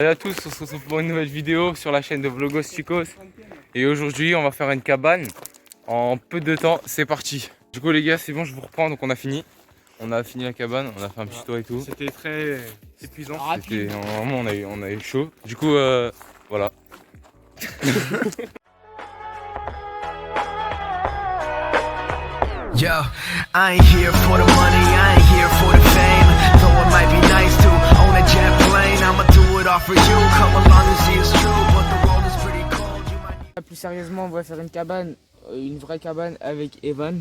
Salut à tous, on se retrouve pour une nouvelle vidéo sur la chaîne de Vlogos Chicos. Et aujourd'hui on va faire une cabane en peu de temps, c'est parti. Du coup les gars c'est bon, je vous reprends, donc on a fini. On a fini la cabane, on a fait un petit tour et tout. C'était très épuisant. C'était vraiment on a eu chaud. Du coup voilà. Yo, I ain't here for the money, I ain't here for the fame. Though it might be nice to own a jet plane, I'ma do it all for you. Come along and see it's true, but the world is pretty cold. You might... Plus sérieusement, on va faire une vraie cabane avec Evan,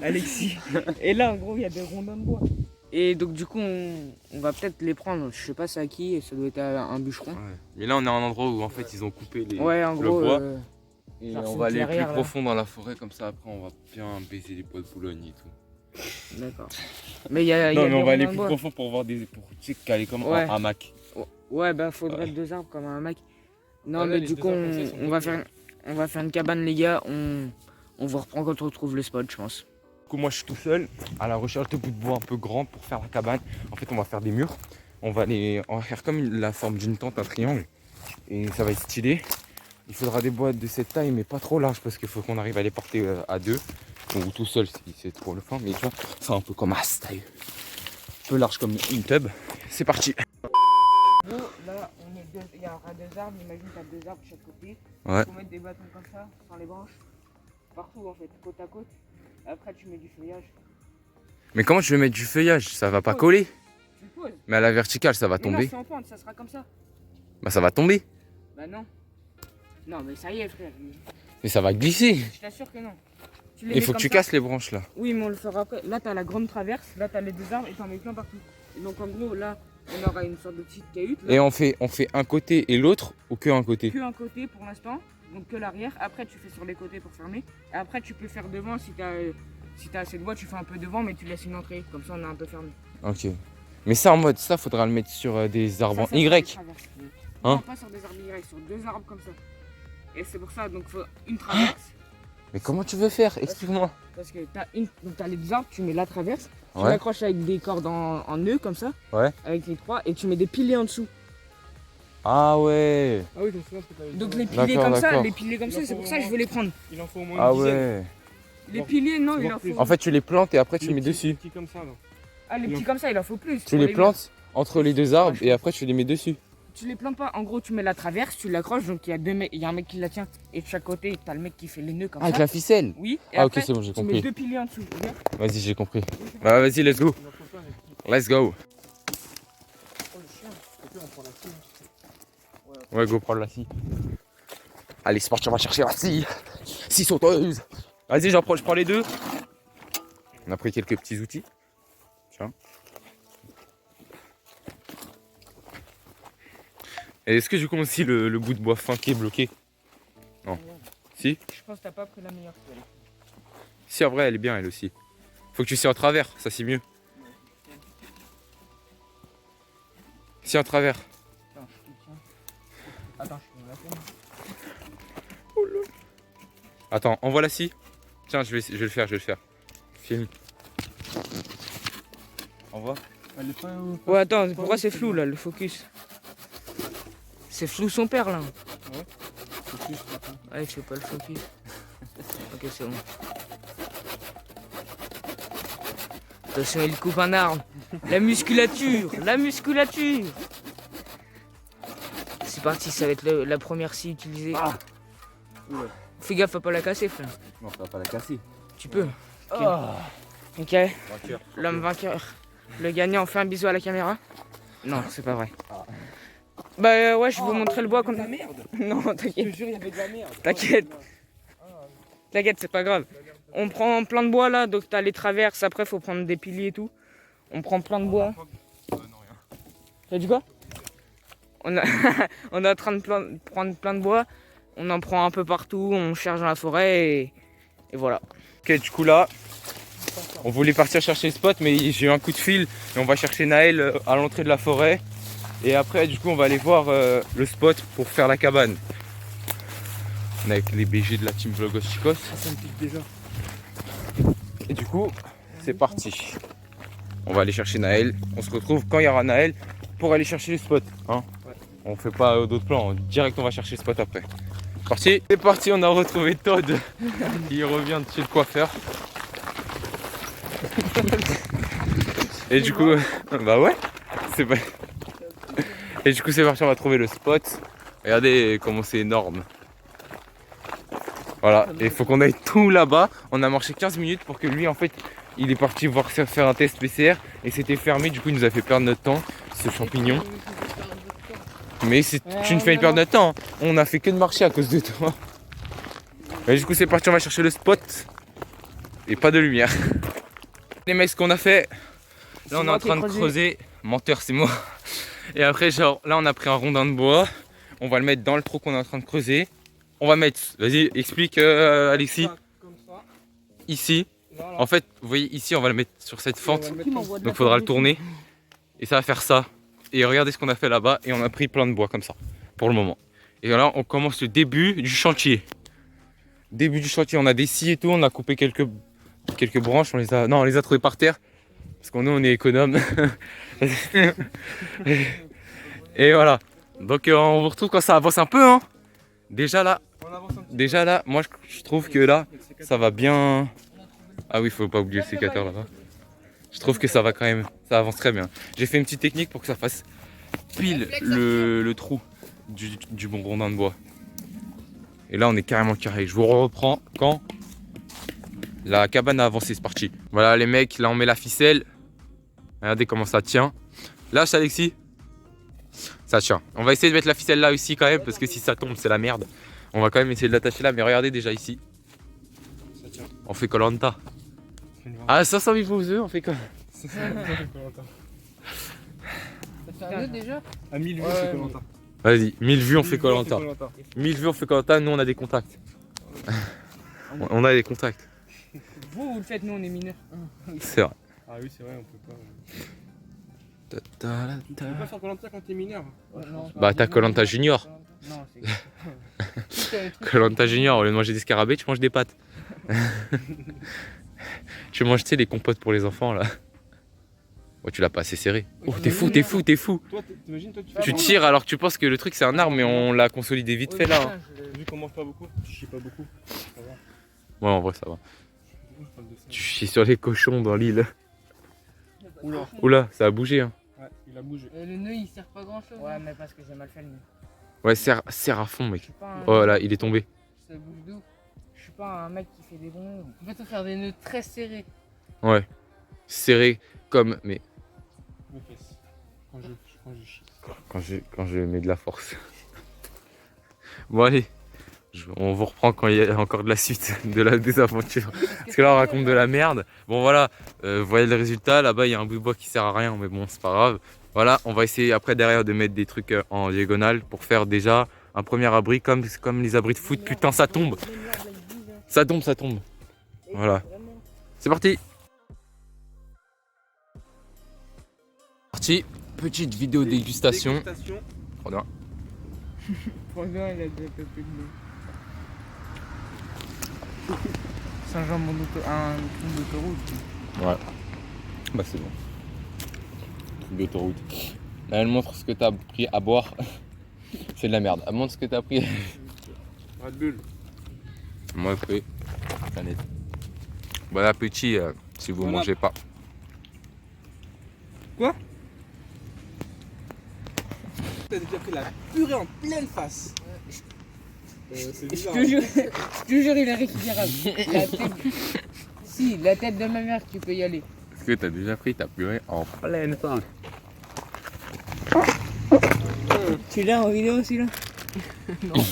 Alexis. Et là, en gros, il y a des rondins de bois. Et donc, du coup, on va peut-être les prendre. Je sais pas c'est à qui, et ça doit être à un bûcheron. Ouais. Mais là on est à un endroit où en fait ils ont coupé le gros, bois. Et genre, on c'est va aller clairière, plus là. profond dans la forêt, comme ça après on va bien baiser les bois de Boulogne et tout. D'accord. Mais il y a Non mais des on va aller rondins de plus bois. profond pour voir pour caler comme Ouais. un hamac. Ouais, bah faudrait deux arbres comme un mec. Non, Ouais, mais les du deux coup, arbres comme ça, ils sont on va faire une cabane, les gars. On vous reprend quand on retrouve le spot, je pense. Du coup moi je suis tout seul à la recherche de bouts de bois un peu grands pour faire la cabane. En fait on va faire des murs. On va faire comme la forme d'une tente, un triangle. Et ça va être stylé. Il faudra des bois de cette taille mais pas trop large parce qu'il faut qu'on arrive à les porter à deux. Ou tout seul si c'est trop le fond. Mais tu vois, c'est un peu comme un style. Un peu large comme une tub. C'est parti. Là, il y aura deux arbres. Imagine que tu as deux arbres de chaque côté. Ouais. Il faut mettre des bâtons comme ça, sans les branches. Partout en fait, côte à côte. Après, tu mets du feuillage. Mais comment je vais mettre du feuillage? Ça va pas coller. Tu le poses. Mais à la verticale ça va Mais non, tomber. c'est en pente, ça sera comme ça. Bah ça va tomber. Bah non. Non, mais ça y est, frère. Mais ça va glisser. Je t'assure que non. Tu les Il mets faut que comme tu ça. casses les branches là. Oui, mais on le fera après. Là, t'as la grande traverse. Là, t'as les deux arbres et t'en mets plein partout. Et donc, en gros, là, on aura une sorte de petite cahute. Là. Et on fait un côté et l'autre ou que un côté? Que un côté pour l'instant, donc que l'arrière. Après, tu fais sur les côtés pour fermer. Et après, tu peux faire devant si t'as assez de bois, tu fais un peu devant, mais tu laisses une entrée. Comme ça, on est un peu fermé. Ok. Mais ça en mode, ça faudra le mettre sur des arbres en Ça, Y. c'est une traverse. Hein? Non, pas sur des arbres Y, sur deux arbres comme ça. Et c'est pour ça, donc, faut une traverse. Mais comment tu veux faire? Explique-moi. Parce que t'as les deux arbres, tu mets la traverse. Tu Ouais. l'accroches avec des cordes en nœud comme ça. Ouais. Avec les trois. Et tu mets des piliers en dessous. Ah ouais. Ah oui, je me souviens ce que t'avais dit. Donc les piliers D'accord, comme ça, d'accord. c'est pour ça que je veux les prendre. Il en faut au moins Ah une dizaine. ouais. Les piliers, non, il en plus. faut. En fait tu les plantes et après tu Les mets petits- dessus. petits comme ça, là. Ah, les petits comme ça, il en faut plus. Tu les plantes entre les deux arbres et après tu les mets dessus. Tu les plantes pas. En gros, tu mets la traverse, tu l'accroches. Donc il y a il y a un mec qui la tient. Et de chaque côté, t'as le mec qui fait les nœuds comme Ah, avec ça. la ficelle. Oui. Et Ah ok après, c'est bon j'ai tu mets compris. deux piliers en dessous. Regarde. Vas-y j'ai compris. Bah vas-y let's go. Il en faut pas, mais- Let's go. Oh, le chien. Ok, on prend la scie. Ouais go prendre la scie. Allez c'est parti on va chercher la scie. Scie sauteuse. Vas-y je prends les deux. On a pris quelques petits outils. Tiens. Et est-ce que du coup aussi le bout de bois fin qui est bloqué? Non. Si? Je pense que t'as pas pris la meilleure. Si en vrai elle est bien elle aussi. Faut que tu scies en travers, ça c'est mieux. Si en travers. Attends, je te tiens. Attends, je te la tienne. Attends, envoie la scie. Tiens, je vais le faire. Filme. Envoie. Elle est pas où? Ouais, attends, pourquoi c'est flou là, le focus? C'est flou son père là. Ouais, je fais pas le focus. Ok, c'est bon. Attention, il coupe un arbre. La musculature. C'est parti, ça va être la première scie utilisée. Ah. Ouais. Fais gaffe à pas la casser, frère. Non, ça va pas la casser. Tu peux. Ok, l'homme vainqueur. Le gagnant, on fait un bisou à la caméra. Non, c'est pas vrai. Bah ouais, je vais vous montrer le bois comme... De la merde. Non, Je t'inquiète. te jure, il y avait de la merde. T'inquiète. T'inquiète, c'est pas grave. On prend plein de bois là, donc t'as les traverses, après faut prendre des piliers et tout. On prend plein de bois. Non, rien. T'as dit quoi? On est en train de prendre plein de bois. On en prend un peu partout, on cherche dans la forêt et voilà. Ok, du coup là, on voulait partir chercher le spot, mais j'ai eu un coup de fil et on va chercher Naël à l'entrée de la forêt. Et après, du coup, on va aller voir le spot pour faire la cabane. On est avec les BG de la team Vlogos Chicos. Ça me pique déjà. Et du coup, c'est parti. On va aller chercher Naël. On se retrouve quand il y aura Naël pour aller chercher le spot. Hein. On fait pas d'autres plans, direct on va chercher le spot après. Parti. C'est parti, on a retrouvé Todd. Il revient de chez le coiffeur. Et du coup, bah ouais, c'est pas... Et du coup c'est parti, on va trouver le spot. Regardez comment c'est énorme. Voilà, et il faut qu'on aille tout là-bas. On a marché 15 minutes pour que lui en fait, il est parti voir faire un test PCR et c'était fermé, du coup il nous a fait perdre notre temps, ce champignon. Mais tu ne fais perdre notre temps, hein. On a fait que de marcher à cause de toi. Et du coup c'est parti, on va chercher le spot. Et pas de lumière. Les mecs, ce qu'on a fait, là on est en train de creuser. Menteur, c'est moi. Et après genre là on a pris un rondin de bois. On va le mettre dans le trou qu'on est en train de creuser. On va mettre, vas-y explique Alexis. Comme ça. Ici. Voilà. En fait vous voyez ici on va le mettre sur cette fente. On va le mettre Donc il faudra le tourner. Et ça va faire ça. Et regardez ce qu'on a fait là-bas. Et on a pris plein de bois comme ça. Pour le moment. Et là on commence le début du chantier. Début du chantier. On a des scies et tout. On a coupé quelques branches. On les a trouvées par terre. Parce qu'on on est économe. Et voilà. Donc on vous retrouve quand ça avance un peu. Hein. Déjà là, moi je trouve que là, ça va bien. Ah oui, faut pas oublier le sécateur là-bas. Je trouve que ça va quand même, ça avance très bien. J'ai fait une petite technique pour que ça fasse pile le trou du bon rondin de bois. Et là, on est carrément carré. Je vous reprends quand la cabane a avancé, c'est parti. Voilà les mecs, là on met la ficelle. Regardez comment ça tient. Lâche Alexis. Ça tient. On va essayer de mettre la ficelle là aussi quand même parce que si ça tombe c'est la merde. On va quand même essayer de l'attacher là, mais regardez déjà ici. Ça tient. On fait Koh-Lanta. Ah 500 000 œufs, on fait quoi? Ça fait un nœud déjà? À 1000 vues, c'est Koh-Lanta. Vas-y, 1000 vues on fait Koh-Lanta. 1000 vues on fait Koh-Lanta, nous on a des contacts. On a des contacts. Vous le faites, nous on est mineurs. C'est vrai. Ah oui, c'est vrai, on peut pas. Tu peux pas faire Koh-Lanta quand t'es mineur. Bah t'as Koh-Lanta Junior. Non, c'est. Koh-Lanta Junior, au lieu de manger des scarabées, tu manges des pâtes. Tu manges, tu sais, les compotes pour les enfants là. Oh, tu l'as pas assez serré. Oh, t'es fou. Toi, t'imagines, toi, tu fais. Tu tires alors que tu penses que le truc c'est un arbre, mais on l'a consolidé vite fait là. Hein. Vu qu'on mange pas beaucoup, tu chies pas beaucoup. Ça va. Ouais, en vrai, ça va. Je parle de ça. Tu chies sur les cochons dans l'île. Oula. Oula, ça a bougé. Hein. Ouais, il a bougé. Le nœud il sert pas grand chose. Ouais, mais parce que j'ai mal fait le nœud. Ouais, serre à fond, mec. Je suis pas un... Oh là, il est tombé. Ça bouge d'où? Je suis pas un mec qui fait des bons. En fait, faut faire des nœuds très serrés. Ouais. Serré comme. Mais Mes fesses. Quand je chie. quand je mets de la force. Bon, allez. On vous reprend quand il y a encore de la suite des aventures. Parce que là, on raconte de la merde. Bon, voilà. Vous voyez le résultat. Là-bas, il y a un bout de bois qui sert à rien. Mais bon, c'est pas grave. Voilà. On va essayer après derrière de mettre des trucs en diagonale pour faire déjà un premier abri comme les abris de foot. Putain, ça tombe. Ça tombe. Voilà. C'est parti. Parti. Petite vidéo dégustation. Trop bien. Franchement, il a déjà fait plus de nœuds. C'est un jambon d'autoroute. Ouais. Bah c'est bon. Truc d'autoroute. Là, elle montre ce que t'as pris à boire. C'est de la merde. Elle montre ce que t'as pris. Red Bull. Moi après. Canette. Bon appétit si vous mangez pas. Quoi? T'as déjà pris la purée en pleine face. C'est bizarre. Je te jure, il est récupérable. Si, la tête de ma mère, tu peux y aller. Est-ce que t'as déjà pris ta purée en pleine face? Tu l'as en vidéo celui-là? Non.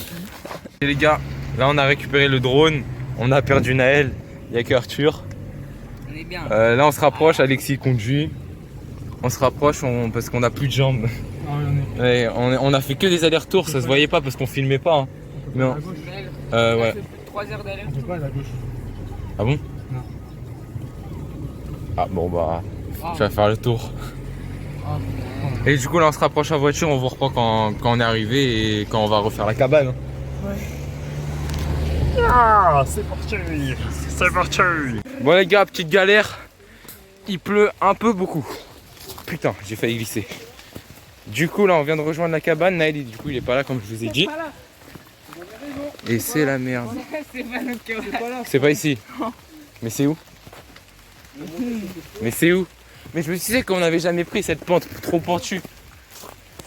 Et les gars, là on a récupéré le drone. On a perdu Naël. Il n'y a que Arthur. On est bien. Là on se rapproche, Alexis conduit. On se rapproche parce qu'on a plus de jambes. Ah oui, on est. Ouais, on a fait que des allers-retours, ça se voyait pas parce qu'on filmait pas. Hein. Mais À gauche. ouais. 3 heures d'aller. On peut pas aller à gauche. Ah bon? Non. Ah bon bah, tu vas faire le tour. Et du coup là on se rapproche en voiture, on vous reprend quand on est arrivé et quand on va refaire la cabane. Ouais. Ah, c'est parti. C'est parti. Bon les gars, petite galère. Il pleut un peu beaucoup. Putain, j'ai failli glisser. Du coup, là, on vient de rejoindre la cabane. Naël, du coup, il est pas là, comme je vous ai dit. Pas là. Vous avez raison. Et c'est la merde. C'est pas notre cabane. C'est pas là. C'est pas ici. Mais c'est où? Mais c'est où? Mais je me disais qu'on n'avait jamais pris cette pente trop pentue.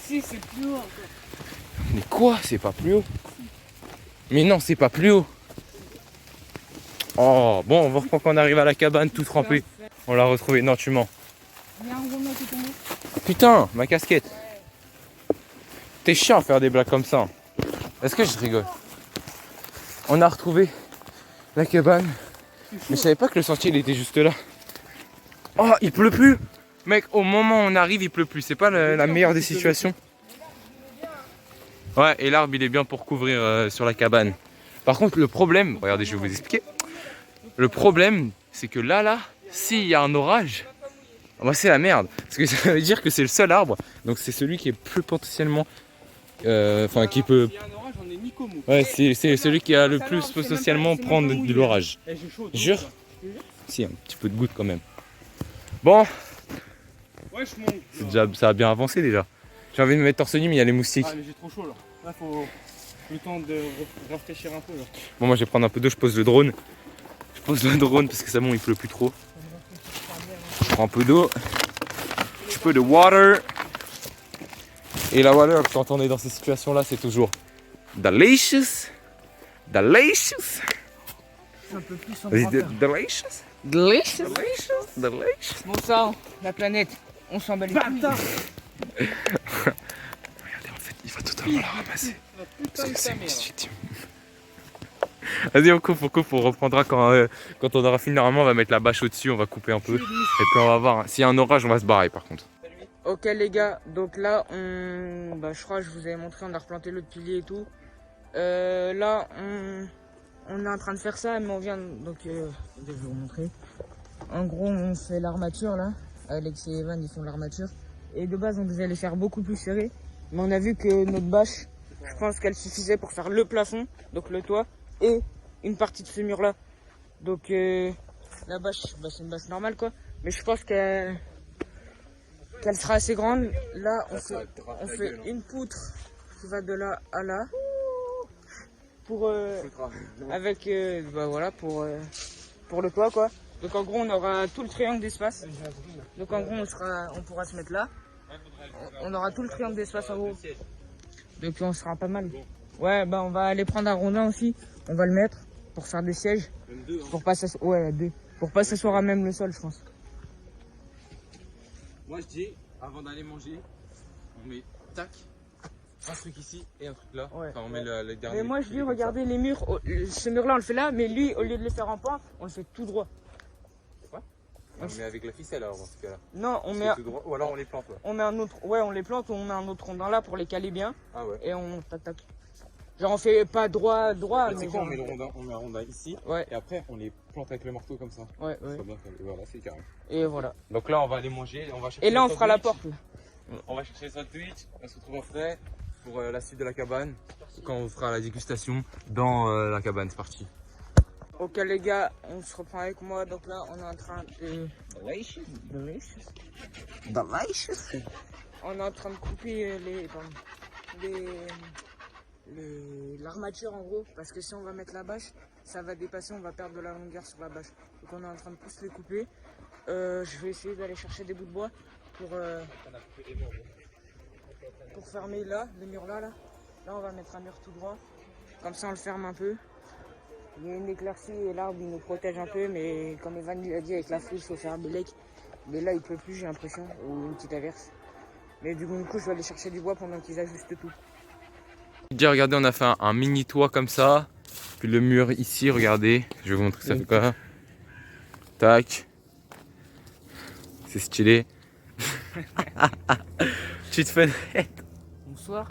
Si, c'est plus haut encore. Mais quoi? C'est pas plus haut? Mais non, c'est pas plus haut. Oh, bon, on va reprendre quand on arrive à la cabane, tout trempé. On l'a retrouvé. Non, tu mens. Il y a un gros mec qui est tombé. Putain, ma casquette. T'es chiant à faire des blagues comme ça. Est-ce que je rigole? On a retrouvé la cabane. Mais je savais pas que le sentier il était juste là. Oh, il pleut plus. Mec, au moment où on arrive, il pleut plus. C'est pas la meilleure des situations. Ouais, et l'arbre il est bien pour couvrir sur la cabane. Par contre, le problème, regardez, je vais vous expliquer. Le problème, c'est que là, s'il y a un orage, bah, c'est la merde. Parce que ça veut dire que c'est le seul arbre. Donc c'est celui qui est plus potentiellement. Enfin, qui peut. S'il y a un orage, on est ni comme. Ouais, c'est celui qui a le plus potentiellement prendre de l'orage. Eh, j'ai chaud. Jure? Si, un petit peu de goutte quand même. Bon, Ouais, je monte. c'est déjà, ça a bien avancé déjà. J'ai envie de me mettre torse nu, mais il y a les moustiques. Ah, mais j'ai trop chaud là. Là, faut le temps de rafraîchir un peu là. Bon, moi je vais prendre un peu d'eau, je pose le drone. Je pose le drone parce que c'est bon, il pleut plus trop. Je prends un peu d'eau. Un petit peu de water. Et la water que tu entendais dans ces situations-là, c'est toujours delicious. Delicious. Un peu plus, on Vas-y, prend faire. delicious. Delicious. Delicious. Delicious. Bon sang, la planète, on s'en bat les couilles. Bâtard. Regardez, en fait, il va totalement la ramasser. La putain Parce de que c'est ta une mère. suite. Vas-y, on coupe, on reprendra quand on aura fini. Normalement, on va mettre la bâche au-dessus, on va couper un peu. Et puis on va voir. Hein. S'il y a un orage, on va se barrer par contre. Ok les gars, donc là je crois que je vous avais montré, on a replanté l'autre pilier et tout. Là on est en train de faire ça, mais on vient donc je vais vous montrer. En gros on fait l'armature là, Alex et Evan ils font l'armature. Et de base on devait les faire beaucoup plus serré, mais on a vu que notre bâche, je pense qu'elle suffisait pour faire le plafond, donc le toit, et une partie de ce mur là. Donc la bâche, c'est une bâche normale quoi, mais je pense qu'elle sera assez grande. Là, on fait une poutre qui va de là à là. Pour, avec, bah voilà, pour le toit, quoi. Donc en gros, on aura tout le triangle d'espace. Donc en gros, on pourra se mettre là. On aura tout le triangle d'espace en gros. Donc on sera pas mal. Ouais, bah on va aller prendre un rondin aussi. On va le mettre pour faire des sièges. Pour pas s'asseoir, ouais, deux. Pour pas s'asseoir à même le sol, je pense. Moi je dis, avant d'aller manger, on met tac, un truc ici et un truc là. Ouais. Enfin, on met le dernier. Mais moi je dis, regardez les murs, ce mur là on le fait là, mais lui au lieu de le faire en pente, on le fait tout droit. On met avec la ficelle alors dans ce cas-là. Non, Tout droit, ou alors on les plante. Ouais. on met un autre, ouais on les plante, on met un autre rondin là pour les caler bien, Ah ouais. et on tac tac. Genre on fait pas droit, C'est mais quoi, genre, on met le rondin, on met un rondin ici ouais, et après on les plante avec le marteau comme ça. ouais, Ça ouais. sera bien calé. Voilà, c'est carré. Et voilà. Donc là on va aller manger, on va chercher Et là le on fera la sandwich. porte. Là. On va chercher le sandwich, on se retrouve après pour la suite de la cabane quand on fera la dégustation dans la cabane. C'est parti. Ok les gars, on se reprend avec moi, donc là on est en train de... On est en train de couper l'armature en gros, parce que si on va mettre la bâche, ça va dépasser, on va perdre de la longueur sur la bâche. Donc on est en train de tous les couper. Je vais essayer d'aller chercher des bouts de bois pour fermer là, le mur là. Là on va mettre un mur tout droit, comme ça on le ferme un peu. Il y a une éclaircie et l'arbre il nous protège un peu, mais comme Evan lui a dit, avec la foule il faut faire un bélec. Mais là il pleut plus, j'ai l'impression, ou une petite averse. Mais du coup je vais aller chercher du bois pendant qu'ils ajustent tout. Regardez, on a fait un mini toit comme ça. Puis le mur ici, regardez. Je vais vous montrer ça fait quoi. Tac. C'est stylé. Petite fenêtre. Bonsoir.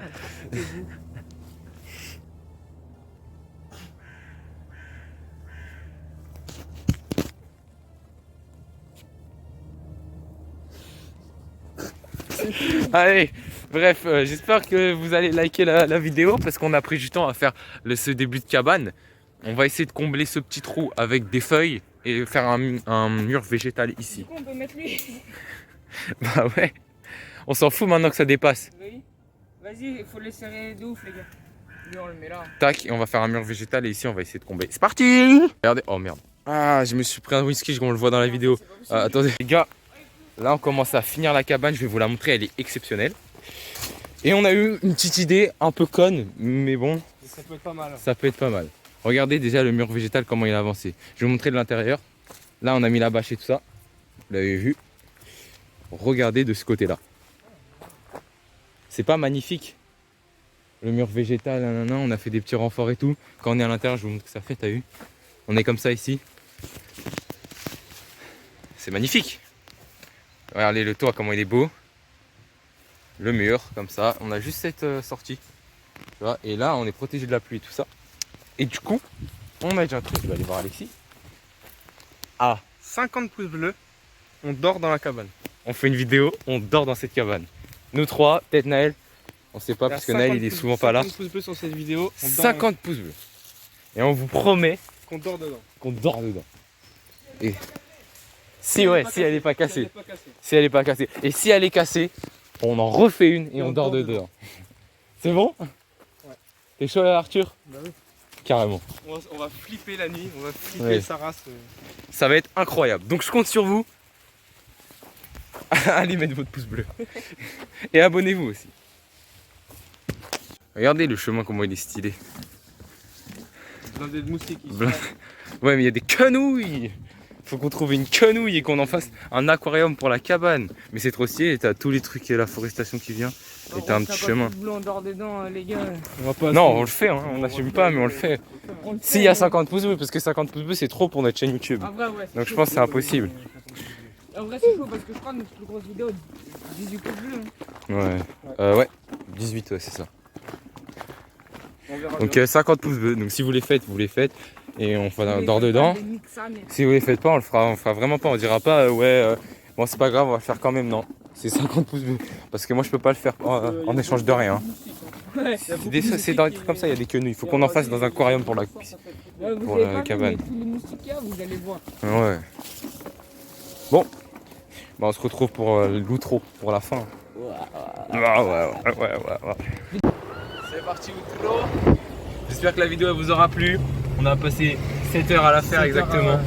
Allez, bref, j'espère que vous allez liker la vidéo parce qu'on a pris du temps à faire ce début de cabane. On va essayer de combler ce petit trou avec des feuilles et faire un mur végétal ici. Du coup on peut mettre lui. Bah ouais. On s'en fout maintenant que ça dépasse. Oui. Vas-y, il faut les serrer de ouf, les gars. Lui, on le met là. Tac, et on va faire un mur végétal et ici on va essayer de combler. C'est parti! Regardez, oh merde. Ah, je me suis pris un whisky comme on le voit dans la vidéo. Attendez, les gars, là on commence à finir la cabane, je vais vous la montrer, elle est exceptionnelle. Et on a eu une petite idée un peu conne, mais bon, Ça peut être pas mal. ça peut être pas mal. Regardez déjà le mur végétal, comment il a avancé. Je vais vous montrer de l'intérieur. Là on a mis la bâche et tout ça, vous l'avez vu. Regardez de ce côté-là. C'est pas magnifique? Le mur végétal, nanana, on a fait des petits renforts et tout. Quand on est à l'intérieur, je vous montre ce que ça fait, t'as vu? On est comme ça ici. C'est magnifique. Regardez le toit, comment il est beau. Le mur, comme ça. On a juste cette sortie. Tu vois, et là, on est protégé de la pluie et tout ça. Et du coup, on a déjà un truc. Je vais aller voir Alexis. À 50 pouces bleus, on dort dans la cabane. On fait une vidéo, on dort dans cette cabane. Nous trois, peut-être Naël. On sait pas parce que Naël il est souvent pas là. 50 pouces bleus sur cette vidéo. On dort 50 pouces bleus. Et on vous promet qu'on dort dedans. qu'on dort dedans. Et si ouais, si elle est pas Si elle cassée. n'est pas cassée. Si elle est pas cassée. Et si elle est cassée, on en refait une et on dort dedans. C'est bon? Ouais. T'es chaud là, Arthur? Bah oui. Carrément. On va flipper la nuit, on va flipper Ouais. sa race. Ça va être incroyable. Donc je compte sur vous. Allez mettre votre pouce bleu. Et abonnez-vous aussi. Regardez le chemin, comment il est stylé. Blindé de moustiques ici. Ouais, mais il y a des quenouilles. Faut qu'on trouve une quenouille et qu'on en fasse un aquarium pour la cabane. Mais c'est trop stylé, t'as tous les trucs et la forestation qui vient. Et t'as un petit chemin. On dort dedans, les gars. On va pas Non, on le fait, hein. On n'assume pas, mais on le fait. On le fait, S'il y a hein. 50 pouces bleus, parce que 50 pouces bleus c'est trop pour notre chaîne YouTube. En vrai, ouais. Donc je pense que c'est impossible. En vrai, c'est chaud parce que je crois que notre plus grosse vidéo, 18 pouces bleus. Hein. Ouais. 18, ouais, c'est ça. On verra Donc bien. 50 pouces bleus. Donc si vous les faites, vous les faites. Et on Les dort gars, dedans. des mix, ça, mais- Si vous les faites pas, on fera vraiment pas. On dira pas, bon c'est pas grave, on va le faire quand même. Non, c'est 50 pouces bleus. Parce que moi je peux pas le faire en échange de rien. Ouais. C'est dans les trucs comme ça, il y a des quenouilles. Il faut qu'on en fasse dans un aquarium pour la Ouais, vous Pour avez la pas vu, cabane. mais tous les moustiques qu'il y a, vous allez voir. Ouais. Bon. Bah, on se retrouve pour l'outro, pour la fin. Ouais. C'est parti l'outro. J'espère que la vidéo elle vous aura plu. On a passé 7 heures à la faire exactement.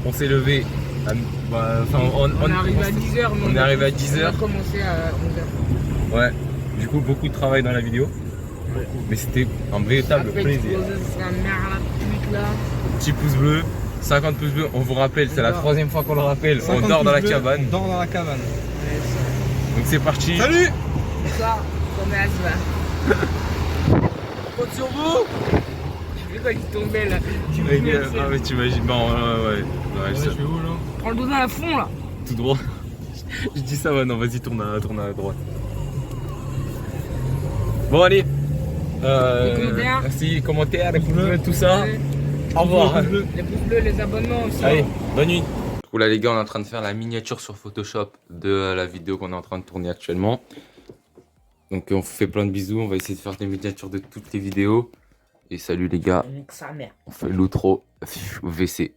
On s'est levé. On est arrivé à 10h, mais on est arrivé à 10 on a heures. commencé à 11h. Ouais. Du coup, beaucoup de travail dans la vidéo. Mais c'était un véritable plaisir. C'est un merde là. Petit pouce bleu, 50 pouces bleus. On vous rappelle, c'est la troisième fois qu'on le rappelle. On dort dans la cabane. On dort dans la cabane. Donc c'est parti. Salut! Bonsoir, comment ça va? Compte sur vous! Je sais pas qui tombait là. Ah mais t'imagines, bon ouais. Je vais où là? Prends le dos à fond là. Tout droit. Je dis ça, ouais, non, vas-y, tourne à droite. Bon, allez. commentaires. Merci, commentaires, les pouces bleus, tout ça. Ouais. Au revoir. Les pouces bleus, les abonnements aussi. Allez, bonne nuit. Du coup, là, les gars, on est en train de faire la miniature sur Photoshop de la vidéo qu'on est en train de tourner actuellement. Donc, on vous fait plein de bisous. On va essayer de faire des miniatures de toutes les vidéos. Et salut, les gars. Nique sa mère. On fait l'outro. WC.